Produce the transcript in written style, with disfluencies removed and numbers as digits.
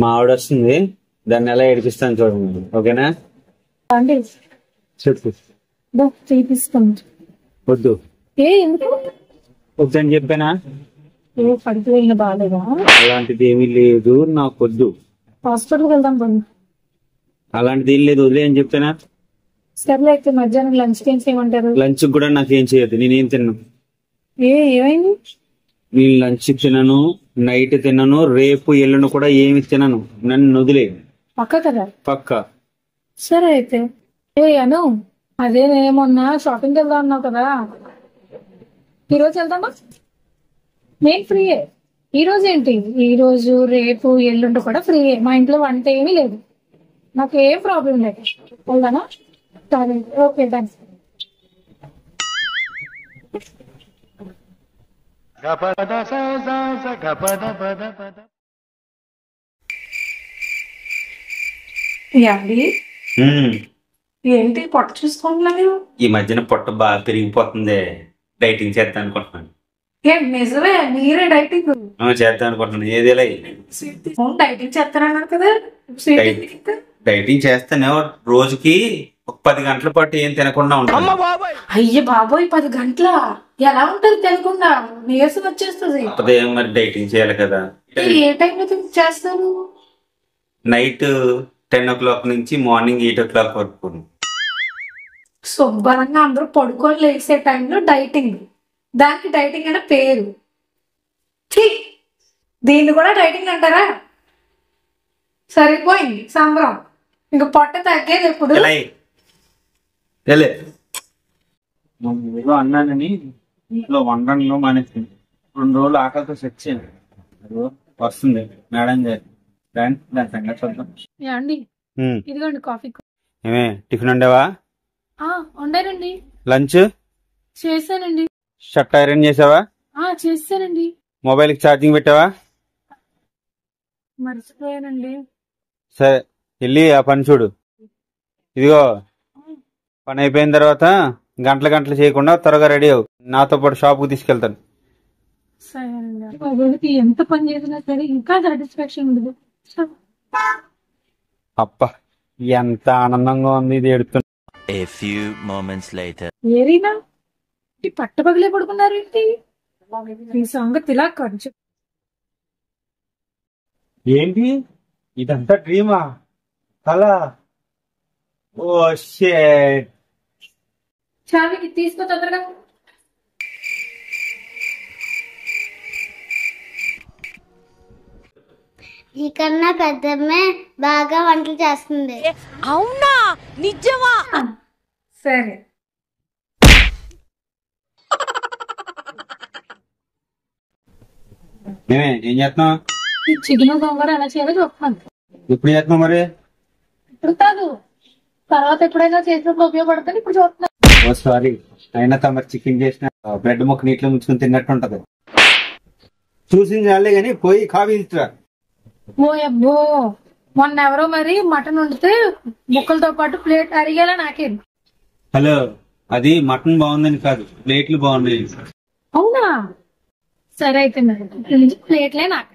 మా ఆవిడ వస్తుంది, దాన్ని ఎలా ఏడిపిస్తాను చూడండి. ఓకేనా? చెప్పు. వద్దు. వద్దని చెప్పానా? బాగాలేదా? అలాంటిది ఏమీ లేదు, నాకు వద్దు. హాస్పిటల్కి వెళ్దాం. అలాంటిది ఏం లేదు, వదిలే అని చెప్పానా? సర్లే అయితే మధ్యాహ్నం లంచ్ ఏం చేయమంటారు? లంచ్ కూడా నాకేం చేయదు, నేనేం తిన్నాను. ఏమైంది? నేను లంచ్ తినను, నైట్ తినను, రేపు ఎల్లుండి కూడా ఏమి తినను. నన్ను వదిలే. పక్క కదా? పక్క. సరే అయితే. అను, అదే నేనేమన్నా షాపింగ్కి వెళ్దాం అన్నావు కదా, ఈరోజు వెళ్దామా? నేను ఫ్రీయే. ఈ రోజు ఏంటి, ఈ రోజు రేపు ఎల్లుండి కూడా ఫ్రీయే. మా ఇంట్లో వంట ఏమీ లేదు, నాకు ఏం ప్రాబ్లం లేదు. వెళ్దామా? సరే ఓకే థ్యాంక్స్. ఏంటి పొట్ట చూసుకుంటున్నావు? ఈ మధ్యన పొట్ట బాగా పెరిగిపోతుంది, డైటింగ్ చేద్దాం అనుకుంటున్నాను. నిజమే, మీరే డైటింగ్ చేద్దాం అనుకుంటున్నాను. ఏదేలా డైటింగ్ చేస్తానన్నారు కదా? డైటింగ్ చేస్తానే రోజుకి ఒక 10 గంటల పాటు ఏం తినకుండా ఉంటాను. అయ్య బాబోయ్, 10 గంటల ఎలా ఉంటది తినకుండా? నీరసం వచ్చేస్తుంది. మరి డైటింగ్ చేయాలి కదా. ఏ టైంలో చేస్తారు? నైట్ 10 o'clock నుంచి మార్నింగ్ 8 o'clock వరకు. శుభ్రంగా అందరూ పడుకొని లేసే టైంలో డైటింగ్, దానికి డైటింగ్ అనే పేరు. దీన్ని కూడా డైటింగ్ అంటారా? సరిపోయింది సంబరం. ఇంక పొట్ట తగ్గేది ఎప్పుడు? ఏదో అన్నానని ఇంట్లో వండడంలో మానేసింది. 2 రోజులు ఆకలితో సెట్ చేయండి. వస్తుంది మేడం గారు, దాని సంగతి చూద్దాం. ఇదిగోండి కాఫీ. ఏమే టిఫిన్ వండావా? వండారండి. లంచ్ చేశానండి. షర్ట్ ఐరన్ చేసావా? చేశానండి. మొబైల్ కి ఛార్జింగ్ పెట్టావా? మర్చిపోయానండి. సరే వెళ్ళి ఆ పని చూడు. ఇదిగో పని అయిపోయిన తర్వాత గంటలు చేయకుండా త్వరగా రెడీ అవ్వు, నాతో పాటు షాప్ కు తీసుకెళ్తాను. సరేనండి. ఎంత పని చేసినా సరే ఇంకా సాటిస్ఫాక్షన్ ఉండదు. అబ్బా ఎంత ఆనందంగా ఉంది ఇది ఎడుతున్నా. ఏరీనా పట్టపగలే పడుకున్నారు ఏంటి? ఈ సంగతి ఇలా ఖర్చు ఏంటి ఇదంతా డ్రీమా కలా? Oh shit. చావికి తీసుకో తొందరగా. నీకన్నా పెద్దమ్మే బాగా వంటలు చేస్తుంది. అవునా? నిజమా? సరే. ఏం చేస్తున్నావు? చికెన్ గోంగూర ఎలా చేయాలో చెప్తాను. ఎప్పుడు చేస్తున్నావు మరి? ఇప్పుడు కాదు, తర్వాత ఎప్పుడైనా చేసినప్పుడు ఉపయోగపడుతుంది. ఇప్పుడు చూస్తున్నాను. ఓ సారీ, అయినా తమరు చికెన్ చేసిన బ్రెడ్ ముక్క నీటిలో ముంచుకుని తిన్నట్టు ఉంటది. చూసింది చాలే గాని పోయి కాఫీ తీసుకురా. ఓ అబ్బో, మొన్న ఎవరో మరి మటన్ వండితే ముక్కలతో పాటు ప్లేట్ అరిగేలా నాకేం. హలో, అది మటన్ బాగుందని కాదు, ప్లేట్లు బాగున్నాయి. అవునా? సరే అయితే మరి ప్లేట్లే నాకు.